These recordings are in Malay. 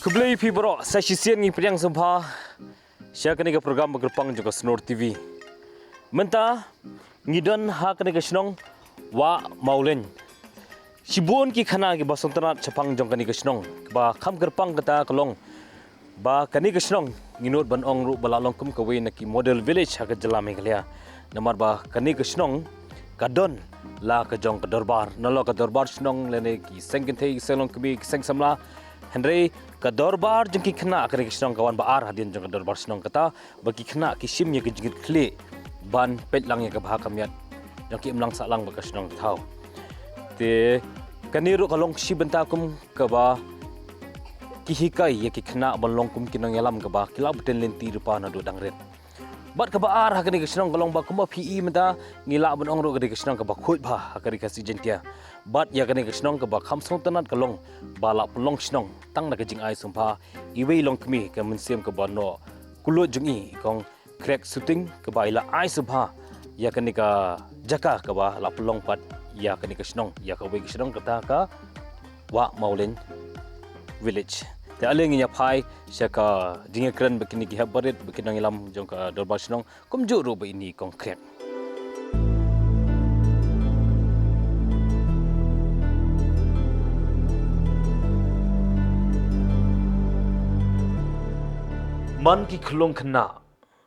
Kebeli pi bro, saya sisian ni priang sempah. Saya kena ke program bergerpang juga Snor TV. Mentah ngidon ha kena ke senong wa maulen. Sibun ki khana ki basong tanat chapang jong kani ke senong. Ba kham gerpang kata kelong. Ba kani ke senong nginut ban ong ru balalong kum kawe na ki model village ha ke jelame klia. Namar ba kani ke senong kadon la ke jong ke dorbar. Nalo ke dorbar senong lene ki sengkin thei selong kemi seng samla. Henry ke dorbar jengki kena kena kisnong kawan baar hadian jeng ke dorbar senong kata bagi kena kisim ye kejingit kli ban pet lang ye ke bahak kamiat jengki emlang saklang baka senong tau te kaniru kalong si bentakum ke ba kihikai ye ki kena balong kum kinong yalam ke ba kila beten lenti rupa na do dangret bat ke baar hakani kisnong kalong ba kumba pi menta ngila ban ong ro ke kisnong ke ba khut ba hakari kasi jentia bat ya kani kisnong ke ba khamsong tanat kalong bala pelong snong tang na kajing ai sumpa iwei long kmi ke mensiam ke bano kulo jungi kong crack shooting ke ba ila ai sumpa ya kani ka jaka ke ba la pelong pat ya kani kisnong ya ka wei kisnong kata ka wa maulen village te aleng nya phai syaka jinge kren bekini ki habaret bekinang ilam jong ka dorbar snong kum ju ro ini kong crack man ki khulong khna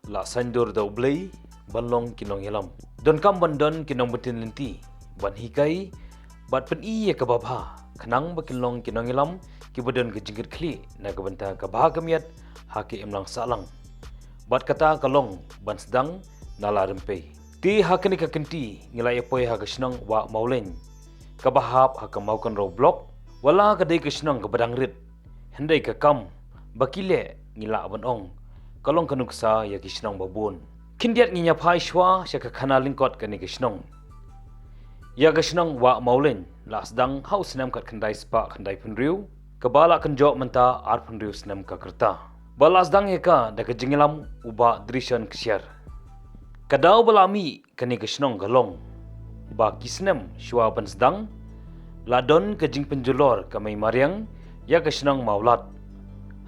la sandur da ublei banlong kinong yalam don kam bandon kinong betin lenti ban hikai bat pen i ka babha khnang bakinlong kinong yalam ki badon ke jingir khli na ka banta ka bah kamiat haki emlang salang bat kata kalong ban sedang nala rempe ti hakni ka kenti ngilai poi ha ka snang wa maulen ka bahap ha ka maukan ro blok wala ka dei ka snang ka badang rit hendai ka kam bakile ngila ban ong kalong kanuksa ya kisnong babun kindiat nginya phai shwa syaka khana lingkot kani kisnong ya kisnong wa maulen lasdang haus nam kat khandai spa khandai punriu kabala kanjo menta ar punriu snam ka kerta balasdang eka da kajingilam uba drishan ksyar kadau balami kani kisnong galong ba kisnem shwa bansdang ladon kajing penjulor kamai mariang ya kisnong maulat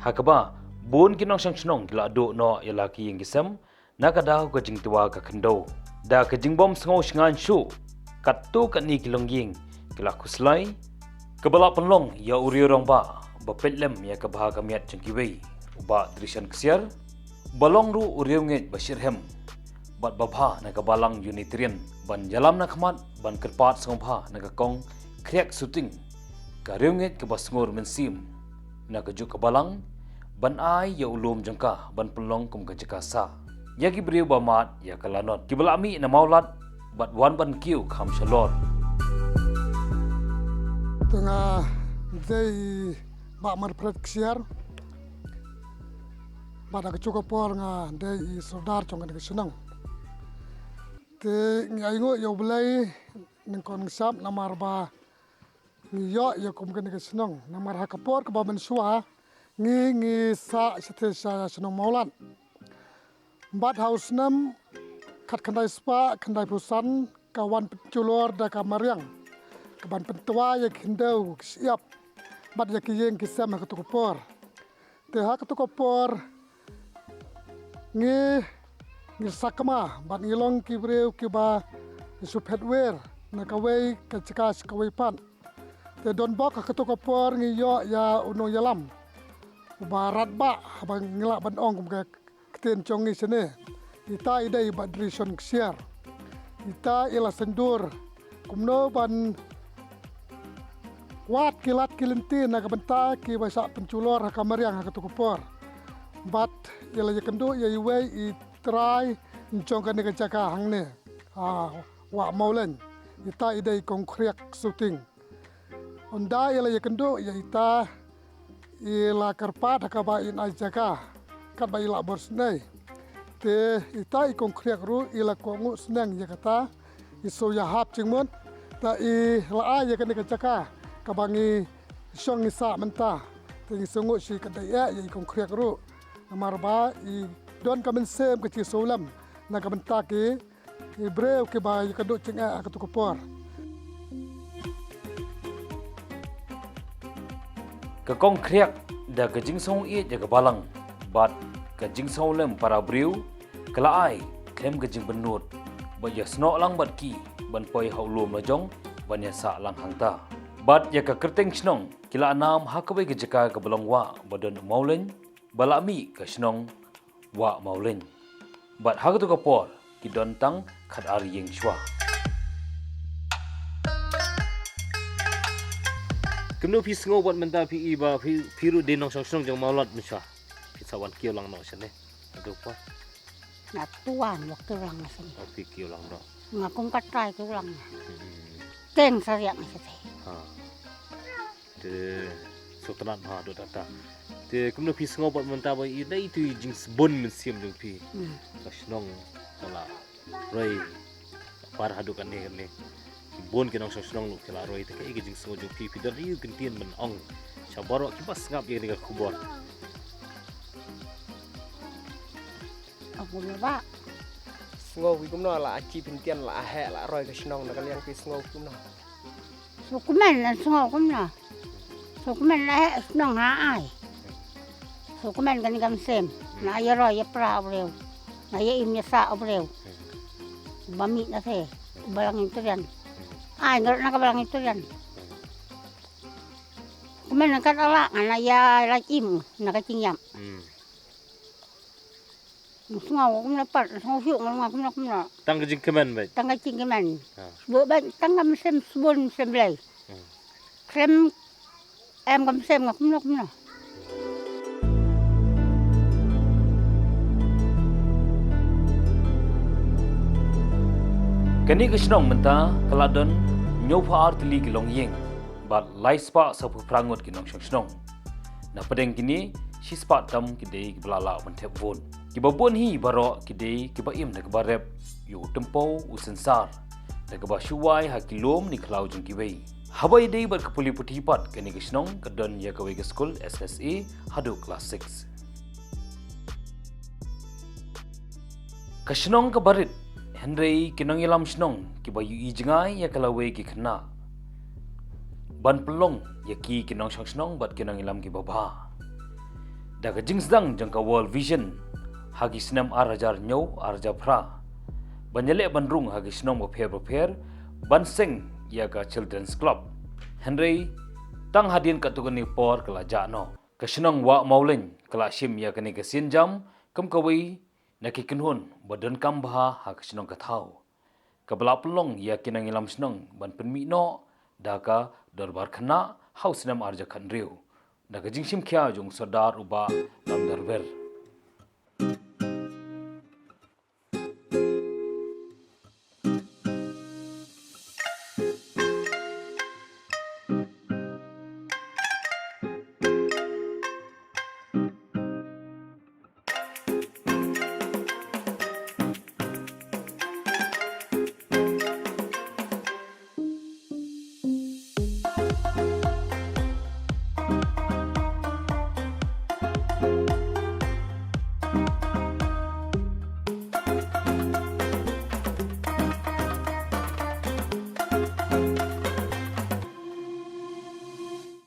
hakaba bon kinong sang snong gila do no yalaki yang gisam nakadaw ka jing tuwa ka khando da ka jing bom sngo shngan shu kattu ka ni kilong ying gila kuslai kabala penlong ya uriorong ba petlem ya ka baha kamiat jengkiwei uba drishan ksyar balong ru urionget basirhem bat babha na ka balang unitrian ban jalam na khmat ban kerpat sngobha na ka kong krek shooting ka rionget ka basngur mensim na ka juk ka balang ban ai ya ulum jengka ban pelong kum ka jekasa ya ki briu bamat ya kalanot ki balami na maulat bat wan ban kiu kham shalor tengah dei ba mar pret ksiar pada kecukup por nga dei sodar chong ka senang te ngaingo yo belai nengkon sap namar ba yo ya kum ka senang namar hakapor ka ba mensua ngi sa setesa senong maulan bat haus nam kat kandai spa kandai pusan kawan penculor da kamariang kaban pentua ya kindau siap bat ya kiyeng kisam ha ketukupor te ha ketukupor ngi sakma bat ngilong kibreu kiba supetwer na kawai kacikas kawai pan te don bok ha ketukupor ngi yo ya unong yalam barat ba abang ngila ban ong kum ka keten chongi sene ita idai ba drison ksiar ita ila sendur kumno ban wat kilat kilenti na kabenta ki basa penculor ha kamariang ha ketukupor bat ila yakendo ya iwei I try chong ka ne ka jaka hangne wa maulen ita idai konkrek shooting onda ila yakendo ya ita ila karpat hakaba in ajaka kaba ila borsnei te ita I konkrek ru ila kongu sneng ya kata iso ya hap chingmon ta I la ya kan ka jaka kabangi song isa menta te sungu si kadai ya I konkrek ru amarba I don kamen sem ke solam na kabenta ki ibreu ke ba ya kadu chinga ka tukupor ke konkrek da kajing song e jaga balang bat kajing song lem para briu kala ai klem kajing benut ba ya sno lang bat ki ban poi haulum la jong ban ya sa lang hangta bat ya ka kerteng snong kila anam hakabai ke jaka ke belong wa badan maulen balami ke snong wa maulen bat hak tu ka por ki don tang khat ar yeng shwa Kemno pi sengo buat menta pi iba pi ru denong song jong maulot misah. Pi sawan kio lang no sene. Aduh pa. Na tuan waktu lang na sini. Oh pi kio lang no. Nga kung katry ko lang. Teng sariak na siya. Ha. De sotanan ha do data. De kemno pi sengo buat menta ba i dai tu jing bon men siam jong pi. Kasnong kala roi par hadu kan ne. Bon kenang sosong lu kela roi te kai jing sengo jong pi pi dar yu gentian men ong. Sabaro ki bas ngap ye ni ka kubor. Aku ba. Ngô vì cũng nói là chi bình tiền là hệ là rồi cái nong là cái liên cái ngô cũng nói So kumen na sungo kum na. So kumen la nang ha ai. So kumen kan gam sem. Na ya ro ya pra breu. Na ya im ya sa breu. Bami na the. Balang itu yan. Ai ngar na ka balang itu yan. Kumen na kan ala na ya la im na ka chingyam. Sungo kum na pat sungo fiu ngal kum na. Tang jing kemen bai. Tang ka chingkemen. Bữa bệnh tăng ngâm xem buôn xem lầy xem em ngâm xem ngọc không nào kani ke snong menta kaladon nyopa artili ki long yeng bat lai spa sa pu prangot ki nong snong na padeng kini si spa tam ki dei ki blala ban thep bon ki babon hi baro ki dei ki ba im na ka barep yu tempo u sensar na ka ba shuwai ha kilom ni khlau jung ki wei habai dei bat ka puli puthi pat kani ke snong ka don ya ka wei ka school SSA hadu class 6 ka snong ka barit Henry kinong ilam snong ki ba yu ijngai ya kala wei ki khna ban pelong ya ki kinong snong bat kinong ilam ki baba da ka jingsdang jang ka world vision hagi snam arajar nyo arja phra banjale banrung hagi snong bo pher ban seng ya ka children's club Henry tang hadin ka tugani por kala jano ka snong wa mauleng kala shim ya kani ka sinjam kam ka wei nakikinhun badan kambha ha kisnong kathau kabla pelong ya kinang ilam snong ban penmi no daka darbar khana house nam arja khanriu daka jingsim khya jung sardar uba lam darber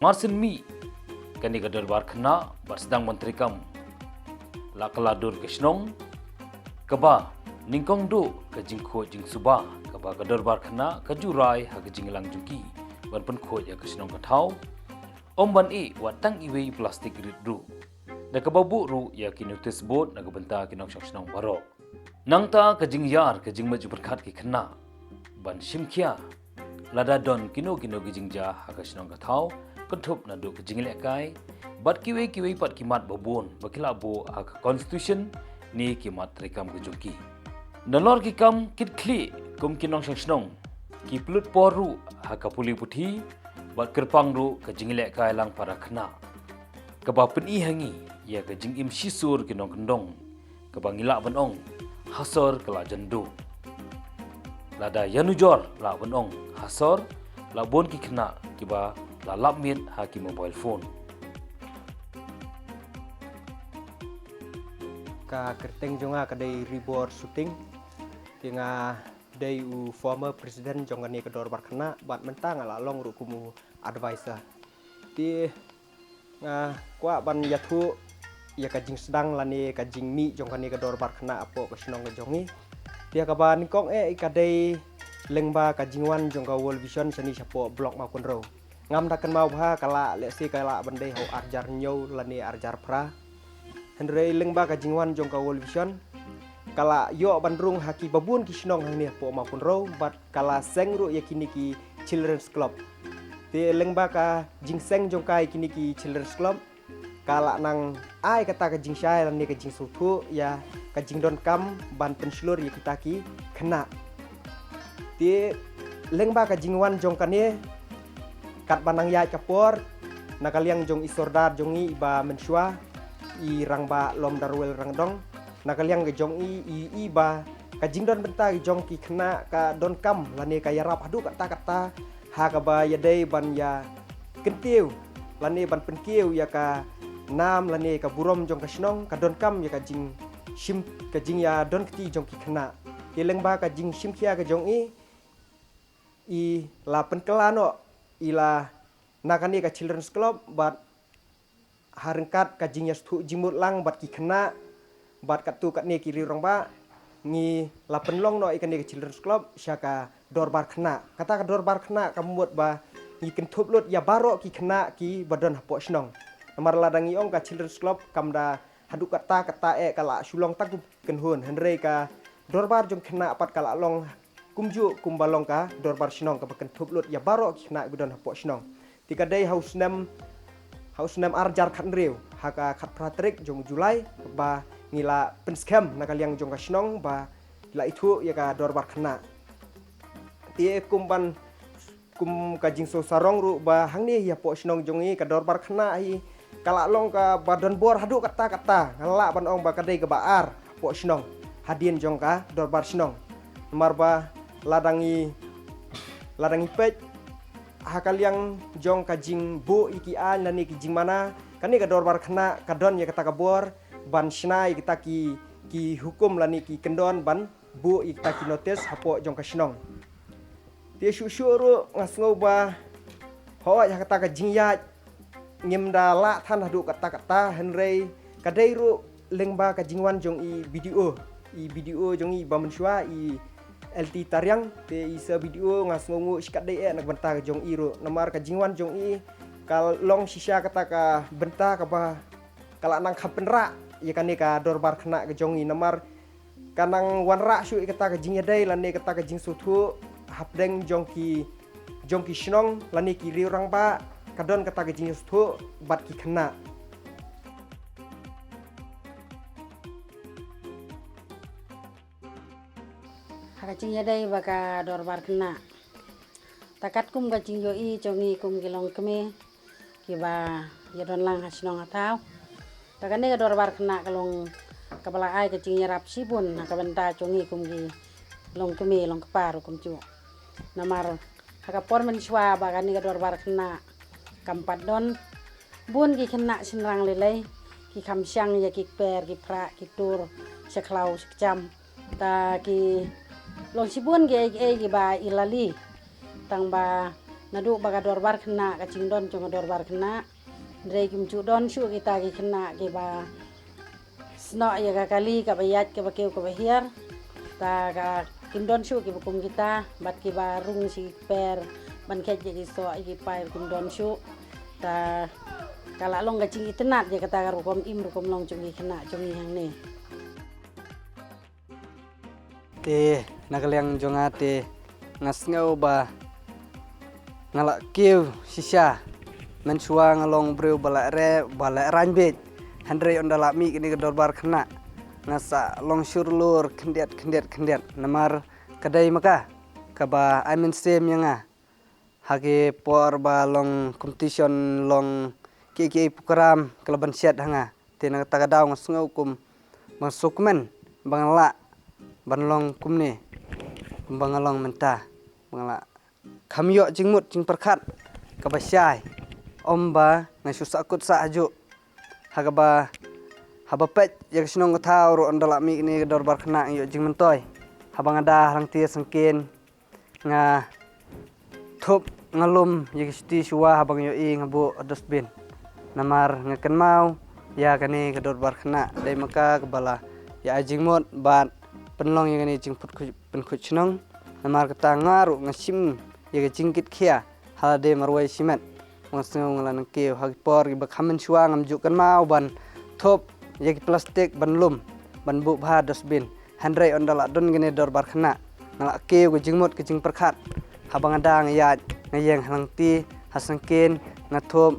Marsin mi kani ka darbar khana barsedang menteri kam la kaladur kisnong kaba ningkong do ka jingkho jingsuba kaba ka darbar khana ka jurai ha ka jinglang juki ban pen kho ya kisnong ka thau om ban e watang iwei plastik ridru da ka babu ru ya ki notice board na ka banta ki nong snong baro nangta ka jingyar ka jingma juberkhat ki khana ban simkhia lada don kino ki jingja ha ka snong ka thau pentup na do kejingile kai bat kiwe pat kimat babon bakila bo ak constitution ni kimat rekam kejungki nalor ki kam kit kli kum kinong snong ki plut poru ha kapuli puthi bat kerpang ru kejingile kai lang para khna kaba pen i hangi ya kejing im sisur kinong kendong kabangila banong hasor kala jendo lada yanujor la banong hasor la bon ki khna kiba lalap mit haki mobile phone ka kerteng jonga ka dei reward shooting tinga dei u former president jonga ni ka dor barkana bat mentang ala long ru kumu advisor ti kwa ban yathu ya kajing sedang lani kajing mi jong kani kador bar khana apo ka sinong ka jongi dia ka ban kong kadai lengba kajingwan jong ka World Vision sani sapo blok ma kun ro ngam dakan mau ha kala le si kala bandai ho arjar nyau lani arjar pra hendrei lengba kajingwan jong ka World Vision kala yo bandrung haki babun ki sinong hang ni po ma kun ro bat kala seng ru yakini ki Children's Club te lengba ka jingseng jong kai kini ki Children's Club kala nang ai kata ka jing syai lan ni ka jing sutu ya ka jing don kam ban penslur ya kita ki kena ti lengba ka jing wan jong kane kat banang ya kapor nakaliang jong isordar jongi ba mensua i rangba lom darwel rangdong nakaliang ke jong i ba ka jing don benta jong ki kena ka don kam lan ni ka yarap adu kata ha ka ba ya dei ban ya kentiu lan ni ban penkiu ya ka nam lani ka burom jong ka snong ka don kam ya ka jing shim ka jing ya don kti jong ki khna yeleng ba ka jing shim khia ka jong i la pen kelano ila nakani ka Children's Club bat harengkat ka jing ya stu jimut lang bat ki khna bat ka tu ka ne ki ri rong ba ngi la pen long no ikan ka Children's Club syaka dorbar khna kata ka dorbar khna ka muat ba ngi ken thup lut ya baro ki khna ki badon hapo snong Namar ladangi ong ka Children's Club kamda haduk kata kala sulong taku kenhun henrei ka dorbar jong kena apat kala long kumju kumbalong ka dorbar sinong ka baken thuplut ya baro kena gudon hapo sinong tika dei haus nem arjar khat rew haka khat pratrik jong Julai ba ngila penskem nakaliang jong ka sinong ba la itu ya ka dorbar kena tie kumban kum kajing so sarong ru ba hangni ya po sinong jongi ka dorbar kena hi kala long ka badan bor hadu kata ngala ban ong ba kadai ka baar po sinong hadien jong ka dorbar sinong marba ladangi pet hakaliang jong ka jing bu iki an nani ki jing mana kani ka dorbar kena kadon ya kata ka bor ban snai kita ki hukum lani ki kendon ban bu kita ki notice hapo jong ka sinong dia syuru ngasngau ba ho ya kata ka jing ya ngimda la than hadu kata henrei kadai ru lengba ka jingwan jong i video jong i bamensua i LT tariang te isa video ngasngu sikat dei nak benta ka jong i ru namar ka jingwan jong i kal long sisa kata ka benta ka ba kala nang khapenra ya kani ka dorbar kena ka jong i namar kanang wanra su kata ka jing dei lan ne kata ka jing suthu hapdeng jong ki shnong lan ni ki riurang ba kadon kata ke jing stu bat ki kena haka jing ya dai baka dorbar kena takat kum ka jing yo i jongi kum gilong keme ki ba ya don lang hasnong atau takane ka dorbar kena kalong kabala ai ka jing yarap sibun ka benta jongi kum gi long keme long keparu kum cu namar haka por mensua baka ni ka dorbar kena kampat don bun ki kena sinrang lelai ki kamsyang ya ki per ki pra ki tur seklau sekjam ta ki long sibun ki ba ilali tang ba nadu baga dorbar kena ka cingdon cuma dorbar kena ndrei kim cu don su kita ki kena ki ba sno ya ka kali ka bayat ka bakeu ka bahiar ta ka kindon su ki bukum kita bat ki ba rung si per ban khet jadi so iki pai kindon su ta kala long gacing itenat ya kata rukom long cungi kena cungi hang ni te nakaliang jonga te ngasngau ba ngala kiu sisa mensua ngalong breu balak ranbet handre ondala mi kini kedorbar kena ngasa long surlur kendiat namar kadai maka kaba amin sem yanga hage por ba long competition long ki program kelaban siat hanga tena tagadau ngasngau kum masukmen bangla banlong kumne bangalong menta bangla kamyo jingmut jing perkat kabasyai omba ngasusakut sa aju hagaba habapet yang sinong tau ro ondala mi ni dorbar kena yo jing mentoy habang ada rang tia sengkin nga thup ngalum yagi sti suwa habang yo i ngabu dustbin namar ngakan mau ya kani kedor bar kena dai maka kebala ya ajing mot bat penlong ya kani jing put chnong namar kata ngaru ngasim ya jingkit khia halade marwai simet ngasngo ngalan ke hagpor gi bakhamen chua ngamjuk kan mau ban top ya plastik ban lum ban bu bha dustbin handrai ondala don gene dor bar kena ngalak ke jingmot ke jing perkhat habang ada ngayat ngayeng halangti hasangkin ngathop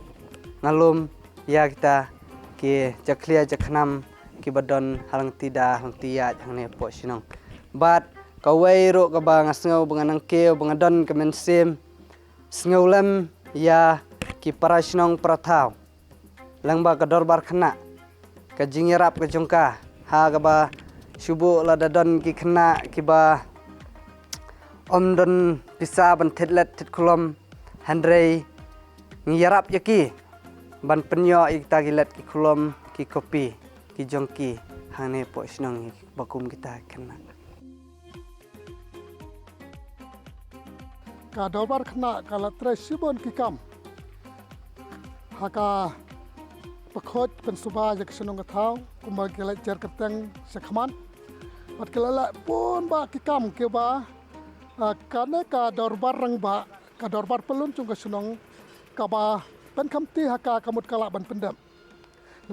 ngalum ya kita ki jaklia jakhnam ki badon halangti da halangti ya hangne po sinong bat kawai ro ka ba ngasngau banganang ke bangadon kemen sim sngaulem ya ki parasnong prathau langba ka dorbar khna ka jingyarap ka jongka ha ka ba subu ladadon ki khna ki ba omdon pisa ban thetlet thet kolom handrei ngiyarap yaki ban penyo ikta gilet ki kolom ki kopi ki jongki hane po sinong bakum kita kena ka dorbar khna kala tre sibon ki kam haka pakhot pen suba jak senong thau kumba gele jar keteng sekhman pat kelala pun ba ki kam ke ba karena ka dorbar rang ba ka dorbar pelun chung ka senong ka ba pen kamti haka kamut kala ban pendam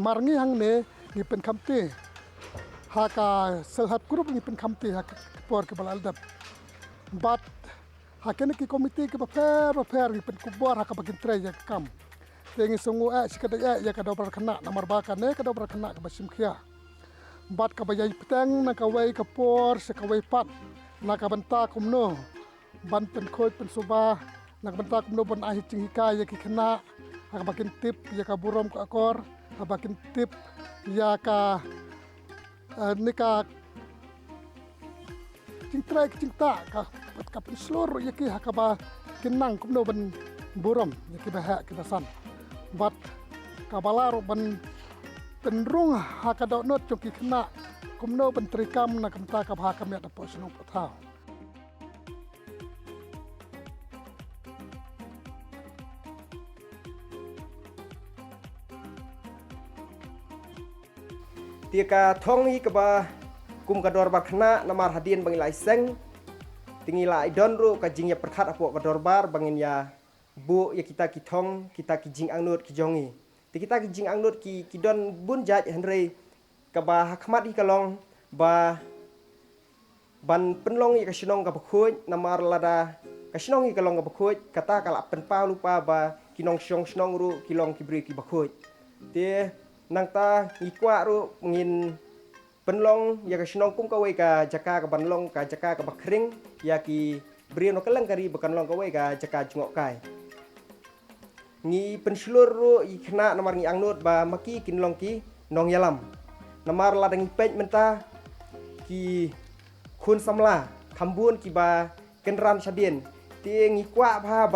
marngi hang ne ni pen kamti haka selhat grup ni pen kamti haka por ke balal dap bat hakene ki komite ke ba fer ni pen kubor haka bakin tre ya kam tengi sungu sikada ya ka dorbar kena namar ba ka ne ka dorbar kena ka basim khia bat ka bayai petang na ka wai ka por se ka wai pat na ka banta kumno ban pen khoi pen suba na ka banta kumno ban ahi cingika ya ki kena ka bakin tip ya ka burom ka akor ka bakin tip ya ka nika cingtrai cingta ka pen seluruh ya ki ka ba kinang kumno ban burom ya ki ba ki basan bat kabalar ban penrung haka dot not coki kena kumno ban trikam na kamta ka bha kam ya da posno patha tika thong hi ka ba kum ka dor bar khna namar hadien bangilai seng tingila idon ru ka jingya perkhat apo ka dor bar bangin ya bu ya kita ki thong kita ki jing angnut ki jongi ti kita ki jing angnut ki don bun jaj henrei ka ba hakmat hi kalong ba ban penlong ya ka sinong ka bkhoj namar lada ka sinong hi kalong ka bkhoj kata kala pen pa lupa ba kinong syong snong ru kilong ki bri ki bkhoj te nang ta ikwa ru ngin penlong ya ka sinong kum ka wei ka jaka ka banlong ka jaka ka bakhring ya ki bri no kalang kari bakan long ka wei ka jaka jngok kai ngi penslur ru ikna namar ngi angnut ba maki kinlong ki nong yalam namar ladang pej menta ki khun samla khambun ki ba kenran sadien ti ngi kwa pha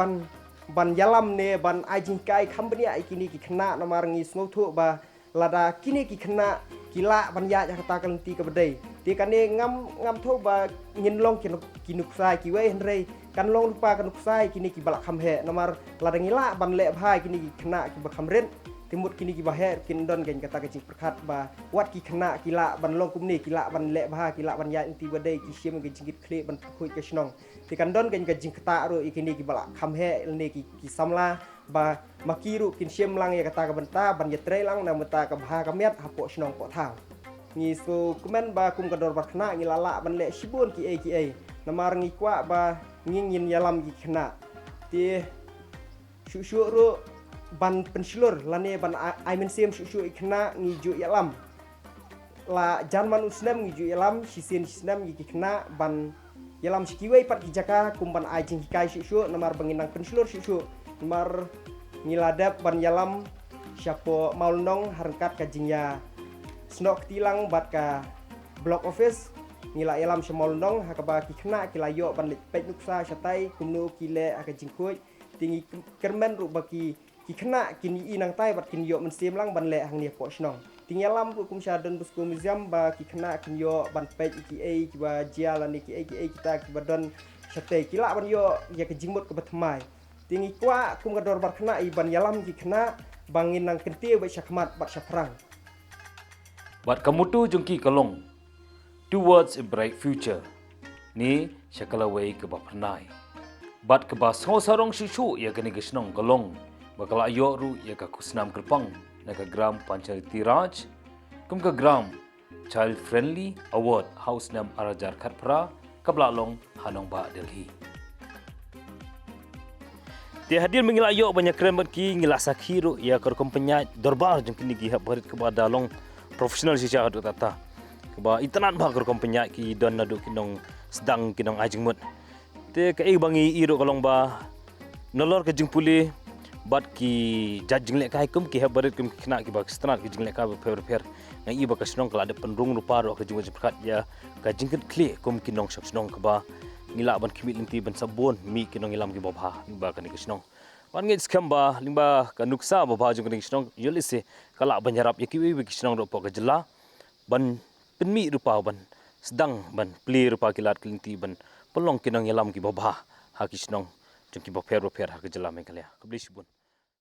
ban yalam ne ban ajing kai khambnia ikini ki khna namar ngi sngotu ba lada kini ki khna kila ban ya kata kalenti ka bedai ti kane ngam tho ba ngin long ki nuksai ki wei henrei kan long lupa kan nuksai kini ki balak khamhe namar ladang ila ban le bhai kini ki khna ki ba khamren timut kini ki ba her kin don gen kata kecing perkhat ba wat ki khna kila ban long kumni kila ban le bha kila ban ya inti bedai ki sim ge jingit khle ban khoi ke snong ti kan don gen ka jing kata ro ikini ki balak khamhe ne ki samla ba makiru kin sim lang ya kata ka benta ban ya tre lang na meta ka bha ka met hapo snong po thau ngi so kumen ba kum ka dor ba khna ngi lala ban le sibun ki namar ngi kwa ba ngin yalam ki khna ti shu ro ban pensilur lane ban aimen sim shu ikna ngi ju yalam la janman usnem ngi ju yalam sisin sinem ngi khna ban yalam sikiwei pat kijaka kumban ajing kai shu namar banginang pensilur shu namar ngiladap ban yalam siapo maulnong harkat kajingya snok tilang bat ka block office ngila yalam semolnong hakaba kikna kilayo ban pej nuksa satai kumnu kile akajingkoi tingi kermen ru baki kikna kini inang tai bat kin yo mensim lang ban le hang ni po snong tingi yalam ru kum syaden busku museum ba kikna kin yo ban pej ki kiba jialan ki kita kibadon satai kila ban yo ya kajingmut ke batmai tingi kwa kum gador bar kna ban yalam kikna bangin nang kentie ba syakmat bat syafrang. Bat kamutu jungki kalong towards a bright future. Ni syakalawai ke bapernai. Bat ke bas sarong shishu ya kani gesnong kalong. Bakala ayok ru ya ka kusnam kerpang na ka gram Panchariti Raj. Kum ka gram Child Friendly Award House Nam Arajar Khatpra Kablalong Hanong Ba Delhi. Dia hadir mengilayok banyak keren ki ngilasak hiru ya kerkom penyat dorbar jeng kini gihap barit kepada long profesional sisa aduk tata. Keba itanan bah kerkom penyat ki don naduk kinong sedang kinong ajeng mut. Te kai bangi iru kalong ba nolor ke jeng puli bat ki jajing lek kai kum ki hab barit kum kena ki bak stanat ki jeng lek ka per ngai iba ka snong kala de penrung rupa ro ke jeng perkat ya ka jeng kli kum kinong shak snong keba ngila ban kimit linti ban sabon mi kinong ilam ki bobha ba kan ki snong wan ngai skamba limba ka nuksa bobha jeng ki snong yolise kala ban yarap ya ki wi ki snong ro po ka jela ban penmi rupa ban sedang ban pli rupa kilat linti ban pelong kinong ilam ki bobha ha ki snong jeng ki boper ha ke jela mengkalia kabli sibun